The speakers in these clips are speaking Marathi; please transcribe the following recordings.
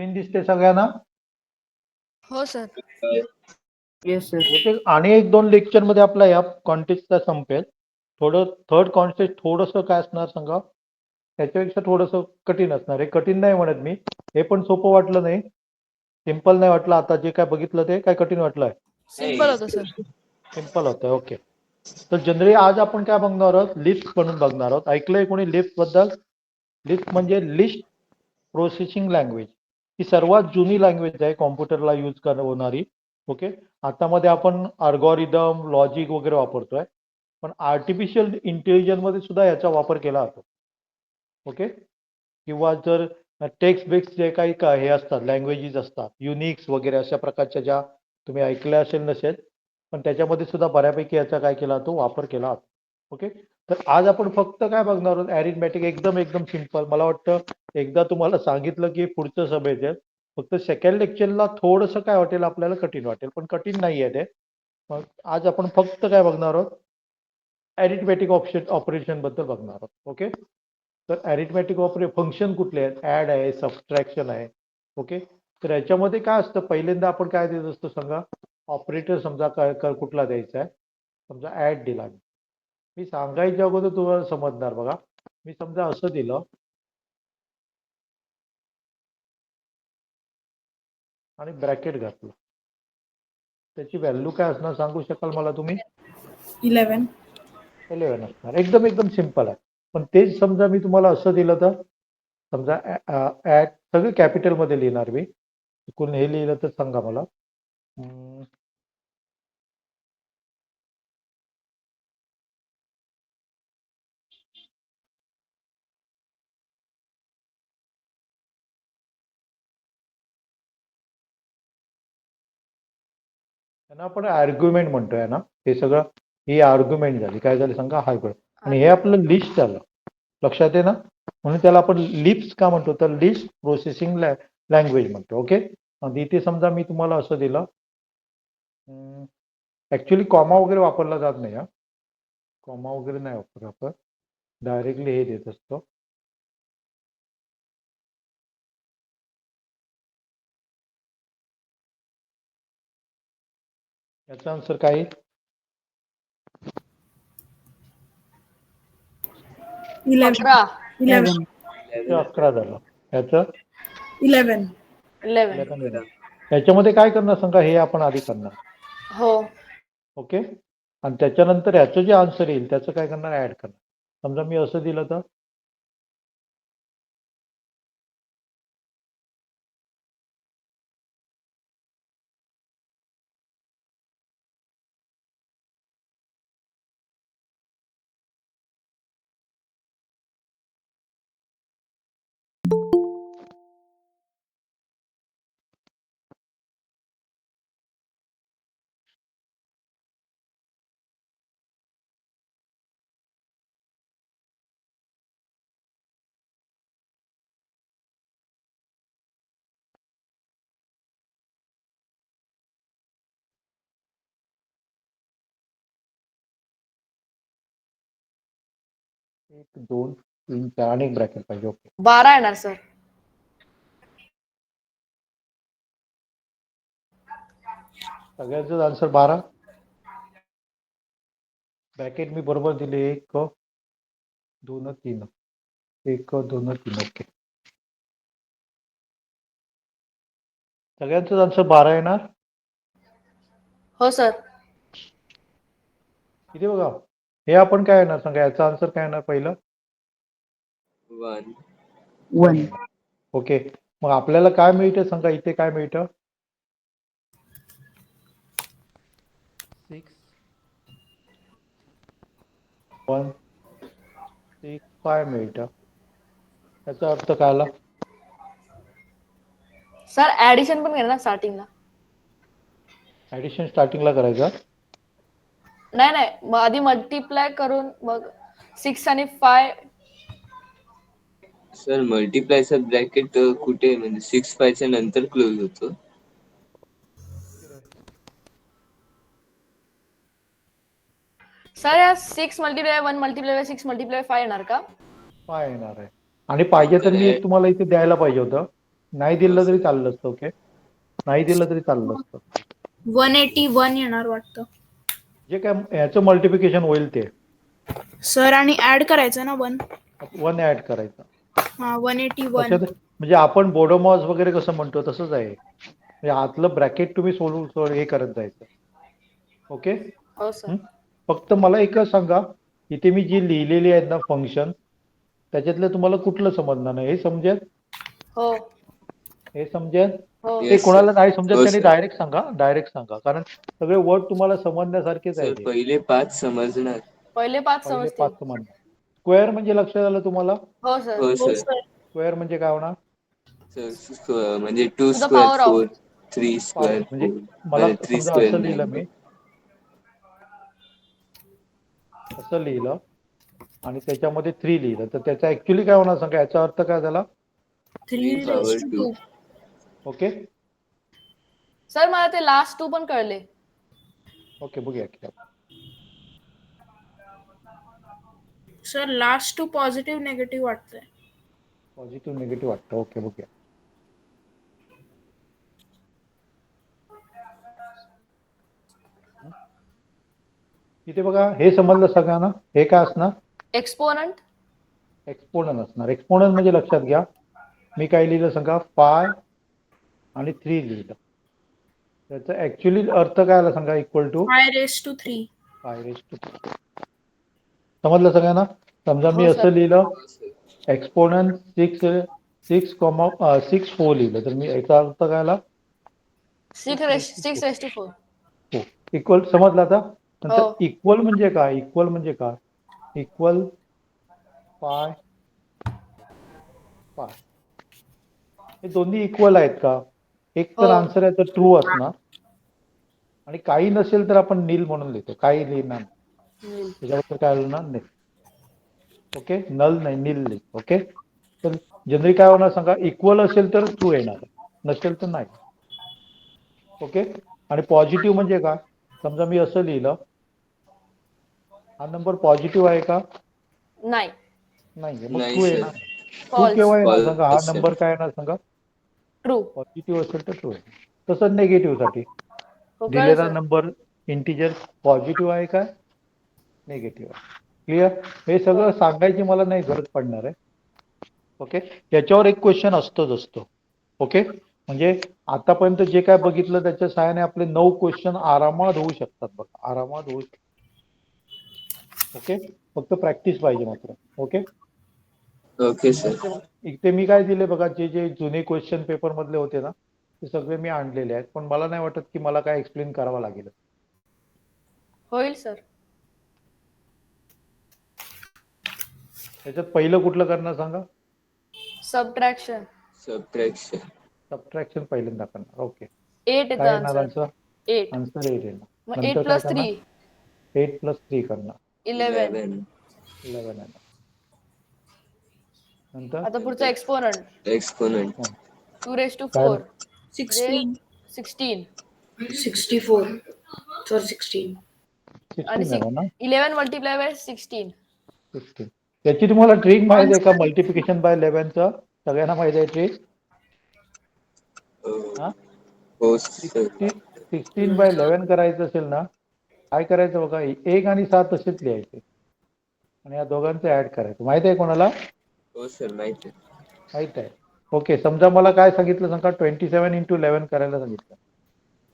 स्क्रीन दिसते सगळ्यांना? हो सर. Yes sir. बहुतेक आणि एक दोन लेक्चर मध्ये आपला या कॉन्टेक्स्टचा संपेल. थोडं थर्ड कॉन्टेक्स्ट थोडंसं काय असणार सांगा, त्याच्यापेक्षा थोडंसं कठीण असणार. हे कठीण नाही म्हणत मी, हे पण सोपं वाटलं नाही, सिम्पल नाही वाटलं. आता जे काय बघितलं ते काय कठीण वाटलंय? सिम्पल होतं सर. सिम्पल होतं. ओके. तर जनरली आज आपण काय बघणार आहोत, लिस्ट म्हणून बघणार आहोत. ऐकलंय कोणी लिस्ट बद्दल? लिस्ट म्हणजे लिस्ट प्रोसेसिंग लँग्वेज. ही सर्वात जुनी लँग्वेज आहे कॉम्प्युटरला यूज होणारी. ओके. आता मध्ये आपण अल्गोरिदम, लॉजिक वगैरे वापरतोय, पण आर्टिफिशियल इंटेलिजन्स मध्ये सुद्धा याचा वापर केला जातो. ओके. किंवा जर टेक्स्ट बेस्ड जे काही हे असतात, लँग्वेजेस असतात, युनिक्स वगैरे अशा प्रकारच्या ज्या तुम्ही ऐकल्या असेल नसेल, पण त्याच्यामध्ये सुद्धा बऱ्यापैकी याचा काय केला जातो, वापर केला जातो. ओके. तर आज आपण फक्त काय बघणार आहोत, अरिथमॅटिक. एकदम सिम्पल. मला वाटतं एकदा तुम्हाला सांगितलं की पुढचं सभेत आहे. फक्त सेकंड लेक्चरला थोडंसं काय वाटेल आपल्याला, कठीण वाटेल, पण कठीण नाही आहे ते. मग आज आपण फक्त काय बघणार आहोत, अरिथमॅटिक ऑपरेशन बद्दल बघणार आहोत. ओके. तर अरिथमॅटिक फंक्शन कुठले आहेत? ऍड आहे, सबट्रॅक्शन आहे. ओके. तर याच्यामध्ये काय असतं, पहिल्यांदा आपण काय देत असतो सांगा, ऑपरेटर समजा काय कुठला द्यायचा आहे. समजा ऍड दिला, मी सांगायच्या अगोदर तुम्हाला समजणार बघा. मी समजा असं दिलं आणि ब्रॅकेट घातलं, त्याची व्हॅल्यू काय असणार सांगू शकाल मला तुम्ही? 11 असणार. एकदम सिम्पल आहे. पण तेच समजा मी तुम्हाला असं दिलं तर, समजा ऍड सगळं कॅपिटल मध्ये लिहिणार मी, चुकून हे लिहिलं तर सांगा मला. त्यांना आपण आर्ग्युमेंट म्हणतोय ना, हे सगळं ही आर्ग्युमेंट झाली. काय झाली सांगा, हायब्रिड. आणि हे आपलं लिस्ट झालं, लक्षात आहे ना? म्हणून त्याला आपण लिप्स का म्हणतो, तर लिस्ट प्रोसेसिंग लँग्वेज म्हणतो. ओके. इथे समजा मी तुम्हाला असं दिलं, ऍक्च्युली कॉमा वगैरे वापरला जात नाही. हा कॉमा वगैरे नाही वापरत आपण, डायरेक्टली हे देत असतो. याचा आन्सर काय आहे? 11 11 झालं. याचं 11 11. याच्यामध्ये काय करणार सांगा, हे आपण आधी करणार. हो. ओके. आणि त्याच्यानंतर याचं जे आन्सर येईल त्याचं काय करणार, ऍड करणार. समजा मी असं दिलं तर, एक 2 3 4 आणि एक ब्रॅकेट पाहिजे. ओके. 12 येणार सर. सगळ्यांचं आन्सर 12. ब्रॅकेट मी बरोबर दिले, 1 2 3, 1 2 3. ओके. सगळ्यांचं आन्सर 12 येणार. हो सर. इथे बघा, हे आपण काय येणार सांगा, याचा आन्सर काय येणार पहिलं? 1 ओके. मग आपल्याला काय मिळतं सांगा, इथे काय मिळतं? 6 1 6 5 मिळतं. याचा अर्थ काय आला? सर ऍडिशन पण करणार स्टार्टिंगला? ऍडिशन स्टार्टिंगला करायचं. नाही, मग आधी मल्टिप्लाय करून मग 6 आणि 5. सर मल्टिप्लायचा ब्रॅकेट कुठे, म्हणजे 6 5 च्या नंतर क्लोज होतो. सर या 6 मल्टिप्लाय 1 मल्टिप्लाय 6 मल्टिप्लाय 5 येणार का? 5 येणार आहे. आणि पाहिजे तर मी एक तुम्हाला इथे द्यायला पाहिजे होतं, नाही दिलं तरी चाललं असतं. ओके, नाही दिलं तरी चाललं असतं. 181 येणार वाटतं. जे काय याचं मल्टिप्लिकेशन होईल ते सर आणि ऍड करायचं ना 1. 1 ऍड करायचं. हा 181. लक्षात आहे? म्हणजे आपण बोडोमॉस वगैरे कसं म्हणतो तसंच आहे. म्हणजे आतलं ब्रॅकेट तुम्ही हे करत जायचं. ओके. हो सर. फक्त मला एकच सांगा, इथे मी जी लिहिलेली आहेत ना फंक्शन, त्याच्यातलं तुम्हाला कुठलं समजणार नाही? हे समजेल? हो हे समजेल? हो ते Yes, कोणाला sir. नाही समजत हो, त्यांनी sir. डायरेक्ट सांगा, डायरेक्ट सांगा. कारण सगळे वर्ड तुम्हाला समजण्यासारखेच सर आहेत. पहिले 5 समजणार. पहिले 5 पहिले समजतील. 5 समजणार. स्क्वेअर म्हणजे लक्षात आलं तुम्हाला? हो सर. हो हो सर. सर. स्क्वेअर म्हणजे काय होणार? म्हणजे 2 to the square power of. 4, 3 power square म्हणजे 4, मला 3 समजा स्क्वेअर असं लिहिलं 9. मी, असं लिहिलं आणि त्याच्यामध्ये 3 लिहिलं, तर त्याचा ऍक्च्युली काय होणार सांगा? याचा अर्थ काय झाला? 3 power raised to 2. 2. Okay. Sir मला ते लास्ट 2 पण कळले. ओके, बघूया की. Sir last two positive negative वाटतंय. पॉझिटिव्ह निगेटिव्ह वाटतं. ओके, बघूया. इथे बघा, हे समजलं सगळ्यांना? हे काय असणार? एक्सपोनंट. एक्सपोनंट असणार. एक्सपोनंट म्हणजे लक्षात घ्या, मी काय लिहिलं सांगा? 5 आणि 3 लिहिलं. त्याचा ऍक्च्युली अर्थ काय आला सांगा? Equal to 5 raised to 3. 5 raised to 3. समजलं सगळ्यांना? समजा मी हो असं सर. लिहिलं, एक्सपोनंट 6 4 लिहिलं, तर मी याचा अर्थ काय आला? 6 रेस्ट टू 4. हो. इक्वल समजलं आता? हो. नंतर इक्वल म्हणजे काय? इक्वल म्हणजे काय? इक्वल 5 5. हे दोन्ही इक्वल आहेत का? एक तर हो. आन्सर आहे तर ट्रू असणार, आणि काही नसेल तर आपण नील म्हणून लिहितो. काही लिहिणार नाही. त्याच्याबद्दल काय लिहिणार नाही. ओके, नल नाही, नील लिह. ओके. तर जनरली काय होणार सांगा? इक्वल असेल तर ट्रू येणार, नसेल तर नाही. ओके. आणि पॉझिटिव्ह म्हणजे काय? समजा मी असं लिहिलं, हा नंबर पॉझिटिव्ह आहे का? नाही. नाहीये, मग नाही ट्रू सर. येणार. True false. केव्हा येणार False सांगा? हा sir. नंबर काय येणार सांगा? ट्रू. पॉझिटिव्ह असेल तर ट्रू आहे. तसंच निगेटिव्ह साठी हो कळलं दिलेला सर. नंबर इंटिजर पॉझिटिव्ह आहे का निगेटिव्ह आहे? क्लिअर? हे सगळं सांगायची मला नाही गरज पडणार आहे. ओके. याच्यावर एक क्वेश्चन असतो. ओके. म्हणजे आतापर्यंत जे काय बघितलं त्याच्या सहाय्याने आपले 9 क्वेश्चन आरामात होऊ शकतात. बघा, आरामात होऊ शकतात. ओके. फक्त प्रॅक्टिस पाहिजे मात्र. ओके. Okay sir. इथे मी काय दिले बघा, जे जुने क्वेश्चन पेपर मधले होते ना, ते सगळे मी आणलेले आहेत. पण मला नाही वाटत की मला काय एक्सप्लेन करावं लागेल. होईल सर. त्याच्यात पहिलं कुठलं करणार सांगा? सबट्रॅक्शन. सबट्रॅक्शन. सबट्रॅक्शन पहिल्यांदा करणार. ओके. 8 येतं काय येणार आन्सर. आन्सर? 8. आन्सर 8 येणार. मग नंतर 8 काय प्लस करणार? 3 8 + 3 करणार. 11. 11 येणार. नंतर आता पुढचं एक्सपोनंट. एक्सपोनंट. 2 रेस्ट टू काय? 4 16. 16. 64. सर 16. आणि 16 येणार ना? 11 मल्टिप्लाय बाय 16. 16. याची तुम्हाला ट्रिक माहिती आहे का? मल्टिप्लिकेशन बाय 11चं सगळ्यांना माहिती आहे ट्रिक? हा? हो सर. 16 बाय 11 करायचं असेल ना, काय करायचं बघा, 1 आणि 7 तसेच लिहायचे आणि या दोघांचं ऍड करायचं. माहिती आहे कोणाला? हो सर, माहिती आहे. माहित आहे. ओके. समजा मला काय सांगितलं सांगा? 27 × 11 करायला सांगितलं.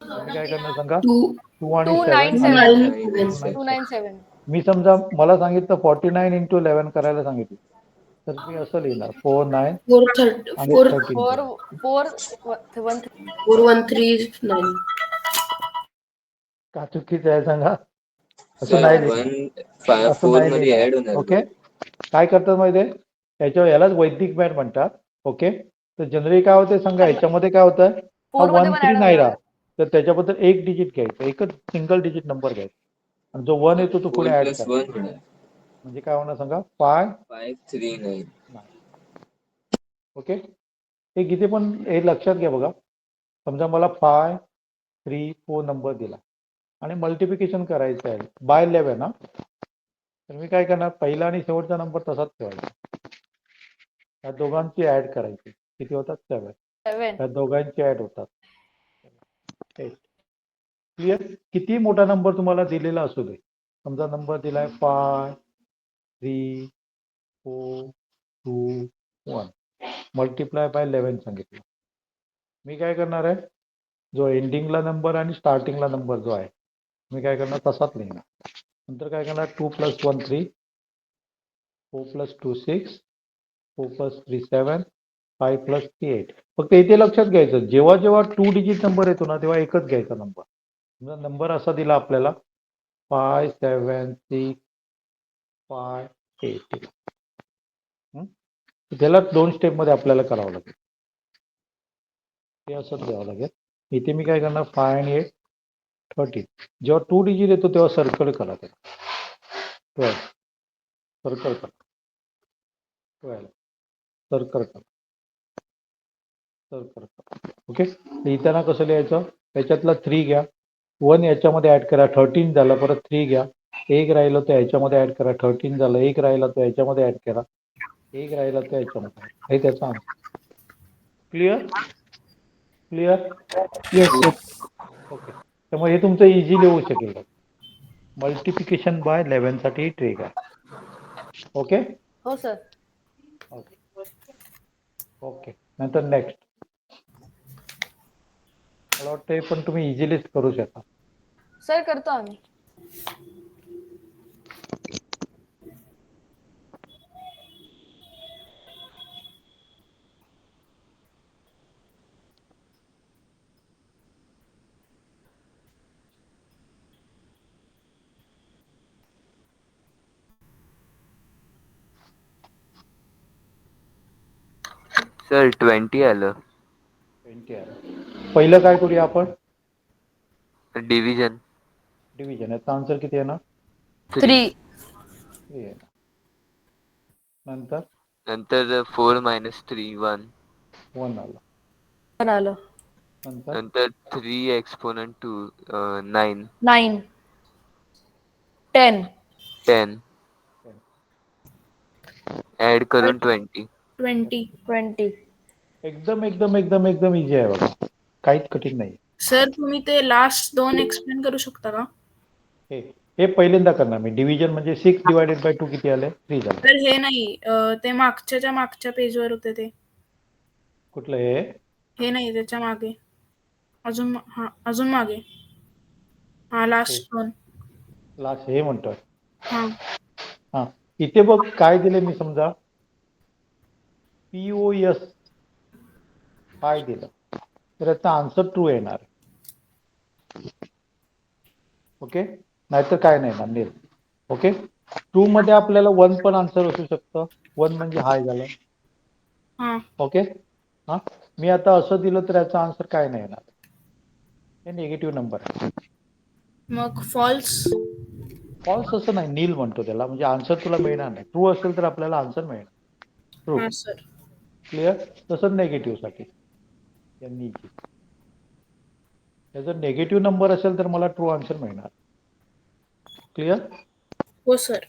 तर मी काय करणार सांगा? 2 आणि 7 आणि 297. 297. मी समजा मला सांगितलं 49 × 11 करायला सांगितलं, तर मी असं लिहिणार 49 आणि 13. 4 1 4139. का चुकीचं आहे सांगा? असं सर नाही लिहिणार. असं 4 नाही मध्ये ऍड लिहिणार. होणार. ओके. काय करतात माहिती आहे? यालाच वैदिक मॅथ म्हणतात. ओके. तर जनरली काय होते सांगा? याच्यामध्ये काय होतं? हा 4 मध्ये 1 पण 3 ऍड नाही होणार. राहत, तर त्याच्याबद्दल एक डिजिट घ्यायचं, एकच सिंगल डिजिट नंबर घ्यायचा, आणि जो 1 येतो तो पुढे 4 ऍड + करायचा. 1 होणार. म्हणजे काय होणार सांगा? 5 539. ओके. हे किती पण हे लक्षात घ्या बघा. समजा मला 5 3 4 नंबर दिला आणि मल्टिप्लिकेशन करायचं आहे बाय 11 ना, तर मी काय करणार? पहिला आणि शेवटचा नंबर तसाच ठेवायचा. या दोघांची ऍड करायची. किती होतात? 7. 7. त्या दोघांचे ऍड होतात. क्लिअर. किती मोठा नंबर तुम्हाला दिलेला असू दे, समजा नंबर दिलाय 5 3 4 2 1 मल्टिप्लाय बाय 11 सांगितलं. मी काय करणार आहे, जो एंडिंगला नंबर आणि स्टार्टिंगला नंबर जो आहे मी काय करणार तसाच लिहिणार. नंतर काय करणार 2 + 1 3 4 + 2 6 4 + 3 7 5 + 3 8. फक्त इथे लक्षात घ्यायचं, जेव्हा जेव्हा 2 डिजिट नंबर येतो ना तेव्हा एकच घ्यायचा नंबर. नंबर असा दिला आपल्याला 5 7 6 5 8. त्याला 2 स्टेपमध्ये आपल्याला करावं लागेल. ते असंच द्यावं लागेल. इथे मी काय करणार 5 आणि 8 13. जेव्हा 2 डिजिट येतो तेव्हा सर्कल करा त्याला 12. सर्कल करा 12. सर्कल करा सर्कल करा. ओके. लिहिताना कसं लिहायचं, त्याच्यातला 3 घ्या, 1 याच्यामध्ये ऍड करा 13 झालं, परत 3 घ्या, 1 राहिलं तर याच्यामध्ये ऍड करा 13 झालं, 1 राहिला तर याच्यामध्ये ऍड करा, 1 राहिला तर याच्यामध्ये. हे त्याचा answer. Clear clear. Yes sir. Okay. त्यामुळे हे तुमचं इझिली होऊ शकेल. मल्टिप्लिकेशन बाय 11 साठी ही ट्रिक आहे. ओके हो सर. Okay okay. नंतर नेक्स्ट. मला वाटतं हे पण तुम्ही इझिलीच करू शकता. सर करतो आम्ही. सर 20 आलं. 20 आहे. पहिलं काय करूया आपण, डिव्हिजन. डिव्हिजन. याचा आन्सर किती आहे ना 3. 3 आहे. नंतर नंतर 4 - 3 1. 1 आलं. पण आलं. नंतर नंतर 3 एक्सपोनंट 2 9 9 10 10 ऍड करून 20. 20. 20. एकदम एकदम एकदम एकदम इझी आहे बघा, काहीच कठीण नाही. सर तुम्ही ते लास्ट 2 एक्सप्लेन करू शकता का? हे हे पहिल्यांदा करणार मी. डिव्हिजन म्हणजे 6/2 किती आले, 3 झालं. तर हे नाही, ते मागच्या पेजवर होते ते. कुठलं हे, हे नाही, त्याच्या मागे अजून मागे. हा लास्ट 2. लास्ट हे म्हणतोय. हा. हा, इथे बघ काय दिले मी, समजा POS काय दिलं तर याचा आन्सर ट्रू येणार. ओके. नाहीतर काय नाही येणार, नील. ओके. ट्रू मध्ये आपल्याला 1 पण आन्सर असू शकतं. 1 म्हणजे हाय झालं. हा. ओके. हा, मी आता असं दिलं तर याचा आन्सर काय नाही येणार, हे निगेटिव्ह नंबर आहे. मग फॉल्स. फॉल्स असं नाही, नील म्हणतो त्याला, म्हणजे आन्सर तुला मिळणार नाही. ट्रू असेल तर आपल्याला आन्सर मिळणार. ट्रू. हा सर. क्लिअर. तसंच नेगेटिव्ह साठी जर नेगेटिव्ह नंबर असेल तर मला ट्रू आन्सर मिळणार. क्लिअर हो सर.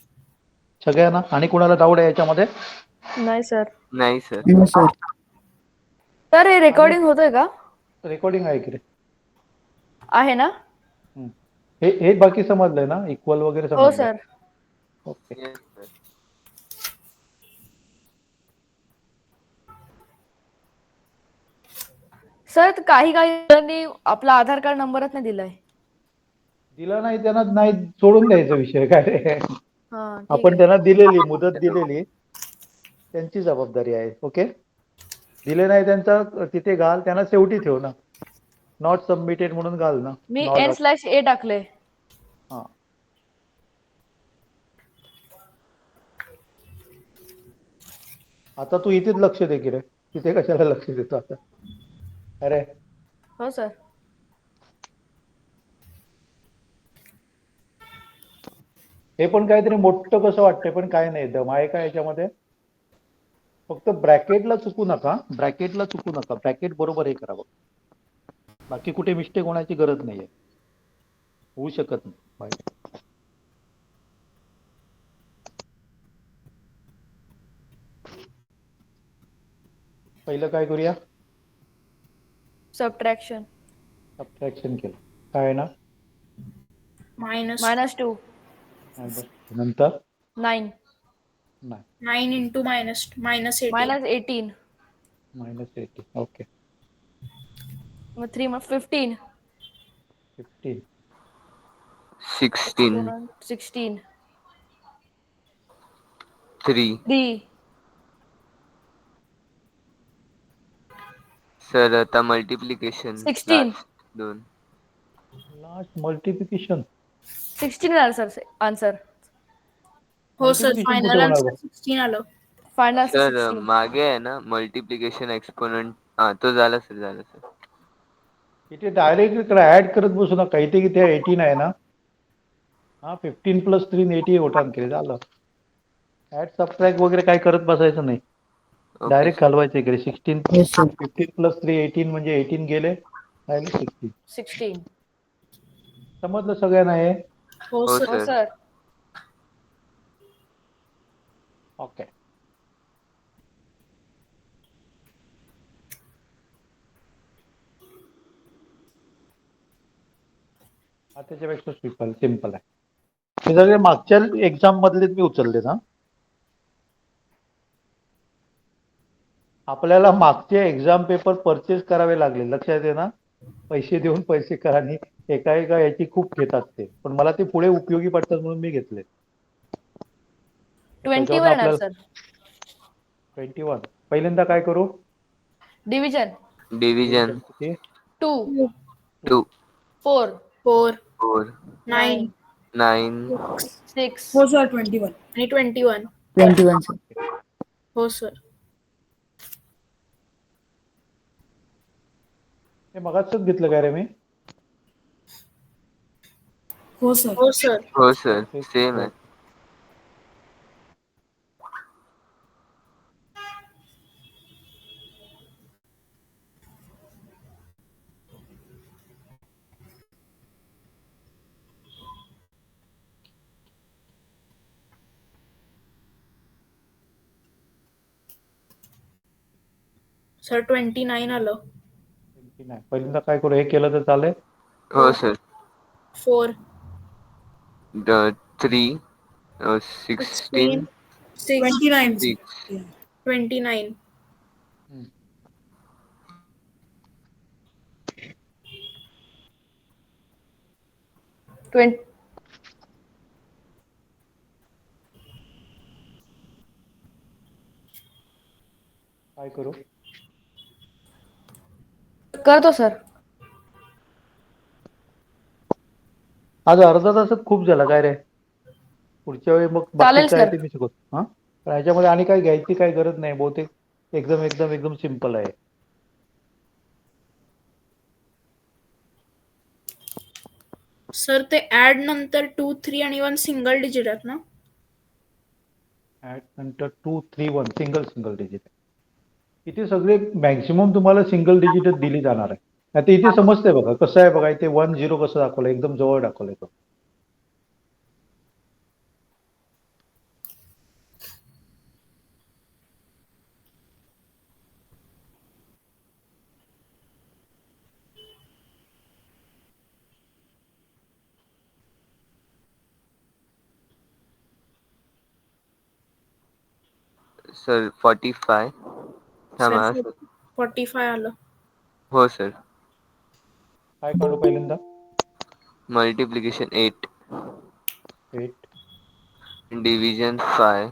सगळ्यांना. आणि कुणाला डाऊट आहे याच्यामध्ये? नाही सर. नाही सर. सर हे रेकॉर्डिंग होतंय का? रेकॉर्डिंग आहे की रे. आहे ना? हे बाकी समजलंय ना, इक्वल वगैरे हो समजलंय? Sir. Okay. Yes, sir. Sir काही जणांनी आपला आधार कार्ड नंबरच नाही दिलाय. दिला नाही त्यांना नाही, सोडून द्यायचा विषय काय रे. हा ठीक आपण आहे. त्यांना दिलेली मुदत दिलेली, त्यांची जबाबदारी आहे. ओके. दिले नाही त्यांचा तिथे घाल, त्यांना शेवटी ठेव ना, नॉट सबमिटेड म्हणून घाल ना. Me not. N/A टाकले. हा. आता तू इथेच लक्ष दे की रे, तिथे कशाला लक्ष देतो आता. अरे हो सर. हे पण काहीतरी मोठं कसं वाटतंय, पण काय नाही, दम आहे का याच्यामध्ये. फक्त ब्रॅकेटला चुकू नका, ब्रॅकेटला चुकू नका, ब्रॅकेट बरोबर हे करावं. बाकी कुठे मिस्टेक होण्याची गरज नाहीये, होऊ शकत नाही. पहिलं काय करूया, सबट्रॅक्शन. सबट्रॅक्शन केलं. काय आहे ना? मायनस -2. नंतर 9. नाही. 9 इंटू मायनस 18. -18. -18. ओके. मग 3 मग 15. 15. 16 16. 3. 3. सर आता मल्टिप्लिकेशन 16. दोन. Last multiplication. 16 आलं सर आन्सर. हो सर, मल्टिप्लिकेशन कुठे फायनल होणार आन्सर बघ? 16 आलं. Final sir 16. मागे आहे ना मल्टिप्लिकेशन एक्सपोनंट. तो झाला सर, झाला सर. इथे डायरेक्ट इकडे ऍड करत बसू नका. इथे किती आहे? 18 आहे ना? हा, 15 + 3 80 होटान केले, झालं. ऍड सबट्रॅक्ट वगैरे काय करत बसायचं नाही. Okay direct sir. घालवायचं इकडे. 16 15 + 3 18 म्हणजे 18 गेले, राहिले 16. 16. समजलं सगळ्यांना हे? हो हो सर. हो सर. सर. ओके. हा त्याच्यापेक्षा सिंपल आहे. हे सगळे मागच्या एक्झाम मधले मी उचलले ना. आपल्याला मागचे एक्झाम पेपर परचेस करावे लागले, लक्षात आहे ना? पैसे देऊन पैसे करा आणि एका याची खूप घेतात ते, पण मला ते पुढे उपयोगी पडतात म्हणून मी घेतले. 21 त्याच्यावरून येणार आपल्याला सर. 21. पहिल्यांदा काय करू? डिव्हिजन. डिव्हिजन. किती? 2. 2. 4. 4. 4. 9. 9. 6. हो सर, 21 आणि 21. 21 sir. हो सर. हे मगाचच घेतलं काय रे मी? हो सर. हो सर. हो सर, सेम आहे. सर 29 आलं. 29. पहिल्यांदा काय करू? हे केलं तर चालेल? हो सर. 4. 3. 16. 29. 6. 29. हम्म. काय करू? करतो सर. आज अर्धा तासात खूप झाला काय रे? पुढच्या वेळी मग बाकी चालेल काय सर. ते मी शिकवतो. हा, पण ह्याच्यामध्ये आणि काय घ्यायची काय गरज नाही. बहुतेक एकदम सिंपल आहे. सर ते ऍड नंतर 2, 3 आणि 1 सिंगल डिजिट आहेत ना? ऍड नंतर 2, 3, 1 सिंगल डिजिट. इथे सगळे मॅक्झिमम तुम्हाला सिंगल डिजिटच दिली जाणार आहे. आता इथे समजतंय बघा कसं आहे बघा. इथे 1 0 कसं दाखवलं, एकदम जवळ दाखवलंय तो. सर 45. सर थांबा सर. 45 आलं. हो सर. काय काढू पहिल्यांदा? मल्टिप्लिकेशन 8. 8. डिव्हिजन 5.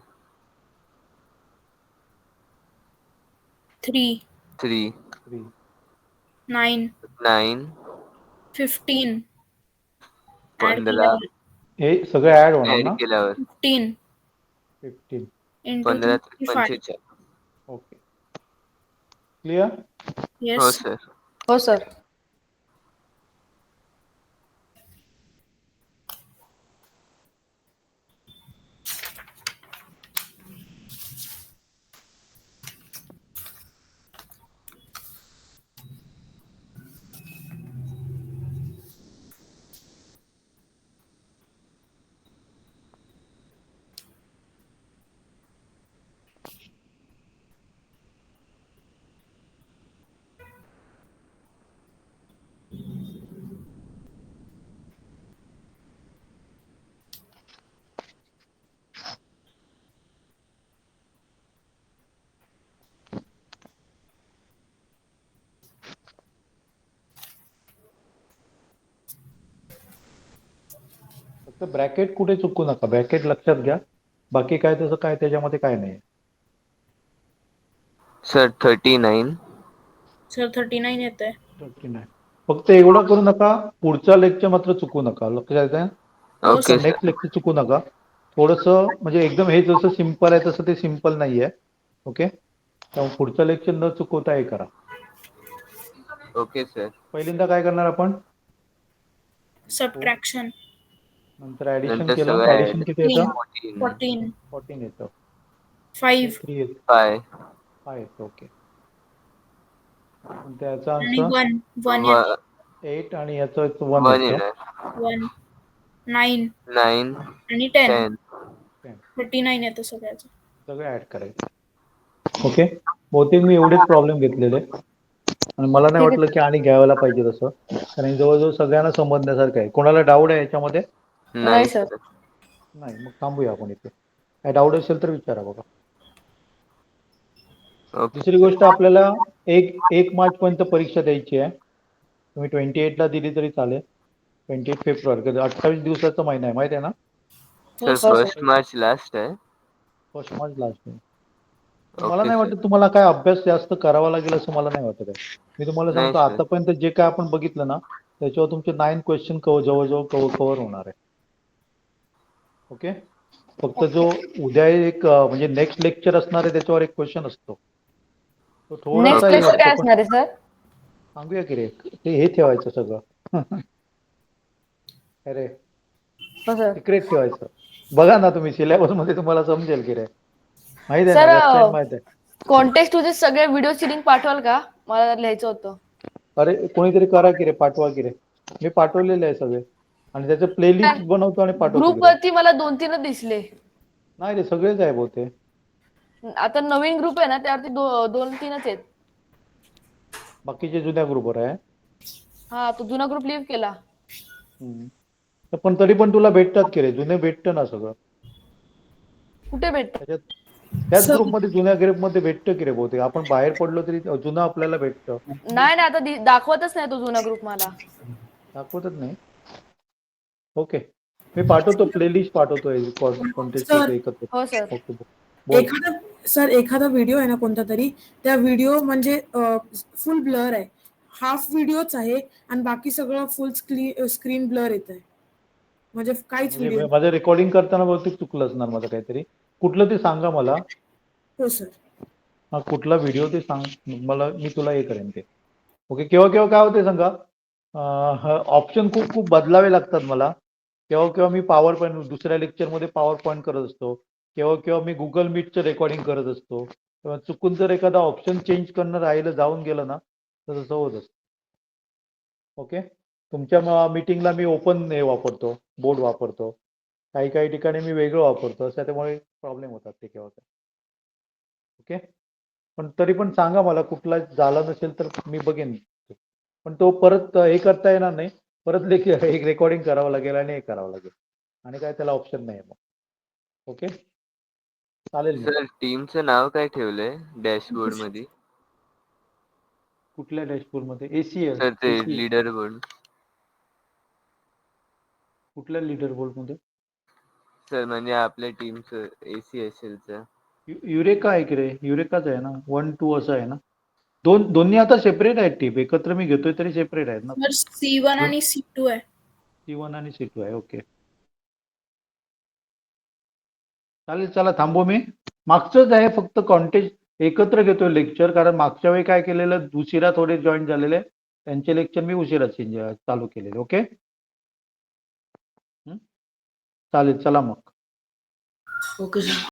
3. 3. 3. 9. 9. 15. ऍड 15. केल्यावर. हे सगळं ऍड होणार ऍड ना? केल्यावर 15 15. इंटू 15 35. 45. ओके. क्लिअर? हो येस. सर. हो सर. फक्त ब्रॅकेट कुठे चुकू नका, ब्रॅकेट लक्षात घ्या. बाकी काय तसं काय त्याच्यामध्ये काय नाही. सर 39. सर 39 येत आहे. 39. फक्त एवढं करू नका, पुढचा लेक्चर मात्र चुकू नका. लक्षात आहे? हो ओके सर. नेक्स्ट लेक्चर चुकू नका. थोडंसं म्हणजे एकदम हे जसं सिम्पल आहे तसं ते सिम्पल नाहीये. ओके, त्यामुळे पुढचं लेक्चर न चुकवता हे करा. Okay sir. पहिल्यांदा काय करणार आपण? सबट्रॅक्शन. नंतर ऍडिशन नंतर केलं. सगळं ऍडिशन किती येतं? 14 14 येतं. 5 3 येतं. 5 5 येतं. ओके. आणि त्याचा आणि आन्सर 1 येते. 8 आणि याचं 1 1 येतं. येणार. 1 9 9 आणि 10. 10. 39 येतं सगळ्याचं. सगळं ऍड करायचं. ओके, बहुतेक मी एवढेच प्रॉब्लेम घेतलेले आणि मला नाही ठीक आहे वाटलं की आणि घ्यायला पाहिजे तसं, कारण जवळजवळ सगळ्यांना समजण्यासारखं आहे. कोणाला डाऊट आहे याच्यामध्ये? नाही सर. सर. नाही, मग थांबूया आपण इथे. काय डाऊट असेल तर विचारा बघा. ओके. दुसरी गोष्ट, आपल्याला 1 मार्च पर्यंत परीक्षा द्यायची आहे. तुम्ही 28 ला दिली तरी चालेल. 28 फेब्रुवारी 28 दिवसाचा महिना आहे, माहिती आहे ना? हो सर सर. 1 मार्च लास्ट आहे. 1 मार्च लास्ट आहे. मला ओके नाही सर. वाटत तुम्हाला काय अभ्यास जास्त करावा लागेल असं मला नाही वाटत आहे. मी तुम्हाला नाही सांगतो, सर. आतापर्यंत जे काय आपण बघितलं ना, त्याच्यावर तुमचे 9 क्वेश्चन जवळजवळ कव्हर होणार आहे. ओके, फक्त जो उद्या एक म्हणजे नेक्स्ट लेक्चर असणार आहे त्याच्यावर एक क्वेश्चन असतो, तो थोडासा नेक्स्ट हे लेक्चर काय वाटतो, पण असणार आहे सर? सांगूया की रे, ते हे ठेवायचं सगळं. अरे, हो सर. सिक्रेट ठेवायचं. बघा ना तुम्ही सिलेबस मध्ये तुम्हाला समजेल की रे, माहित आहे ना, सर वेबसाईट माहित आहे. कॉन्टेक्स्ट तुझे सगळे व्हिडिओ लिंक पाठवाल का? मला लिहायचं होतं. अरे कोणीतरी करा की रे, पाठवा की रे. मी पाठवलेले आहे सगळे आणि त्याचं प्लेलिस्ट बनवतो आणि पाठवतो की ग्रुप रे. वरती मला 2-3 दिसले. नाही रे, सगळेच आहे बहुतेक. आता नवीन ग्रुप आहे ना, त्यावरती 2-3च आहेत. बाकीचे जुन्या ग्रुपवर आहे. हा, तो जुना ग्रुप लिव्ह केला. हम्म. पण तरी पण तुला भेटतात की रे, जुने भेटतं ना सगळं कुठे भेटत? त्याच्यात. त्याच सर ग्रुपमध्ये, जुन्या ग्रुपमध्ये भेटतं की रे बहुतेक. आपण बाहेर पडलो तरी जुनं आपल्याला भेटतं. नाही आता दाखवतच नाही तो जुना ग्रुप मला. दाखवतच नाही. ओके, मी पाठवतो, प्लेलिस्ट पाठवतो सर. कॉन्टेस्ट एकत्र. हो सर. ओके, बोल. एखादा व्हिडिओ आहे ना कोणता तरी, त्या व्हिडिओ म्हणजे फुल ब्लर आहे. हाफ व्हिडिओच आहे आणि बाकी सगळं फुल स्क्रीन ब्लर येत आहे, म्हणजे काहीच म्हणजे व्हिडिओ. माझं रेकॉर्डिंग करताना बहुतेक चुकलं असणार माझं काहीतरी. कुठलं ते सांगा मला. हो सर. हा, कुठला व्हिडिओ ते सांग मला, मी तुला हे करेन ते. ओके, केव्हा केव्हा काय होते सांगा, ऑप्शन खूप खूप बदलावे लागतात मला. केव्हा केव्हा मी पॉवर पॉईंट, दुसऱ्या लेक्चरमध्ये पॉवर पॉईंट करत असतो, केव्हा केव्हा मी गुगल मीटचं रेकॉर्डिंग करत असतो. तेव्हा चुकून जर एखादा ऑप्शन चेंज करणं राहिलं, जाऊन गेलं ना, तर तसं होत असतं. ओके, तुमच्या मीटिंगला मी ओपन हे वापरतो, बोर्ड वापरतो, काही काही ठिकाणी मी वेगळं वापरतो, असं त्यामुळे प्रॉब्लेम होतात ते केव्हा. ओके, पण तरी पण सांगा मला, कुठला झाला नसेल तर मी बघेन. पण तो परत हे करता येणार नाही, परत एक रेकॉर्डिंग करावं लागेल आणि हे करावं लागेल, आणि काय त्याला ऑप्शन नाही मग. ओके, चालेल मग. सर टीमचं नाव काय ठेवलंय डॅशबोर्ड मध्ये? कुठल्या डॅशबोर्ड मध्ये? ACL. सर ते लीडर बोर्ड. कुठल्या लीडर बोर्ड मध्ये? सर म्हणजे आपल्या टीमचं ACSL चं. युरेका आहे की रे, युरेकाच आहे ना. 1-2 असं आहे ना. दोन्ही आता सेपरेट आहेत टीप, एकत्र मी घेतोय तरी सेपरेट आहेत ना. C1 आणि C2 आहे. C1 आणि C2 आहे. ओके, चालेल. चला थांबू मी. मागचंच आहे, फक्त कॉन्टेस्ट एकत्र घेतोय लेक्चर, कारण मागच्या वेळी काय केलेलं, उशिरा थोडे जॉईन झालेले, त्यांचे लेक्चर मी उशिरा चालू केलेले. ओके, चालेल. चला मग. Okay sir.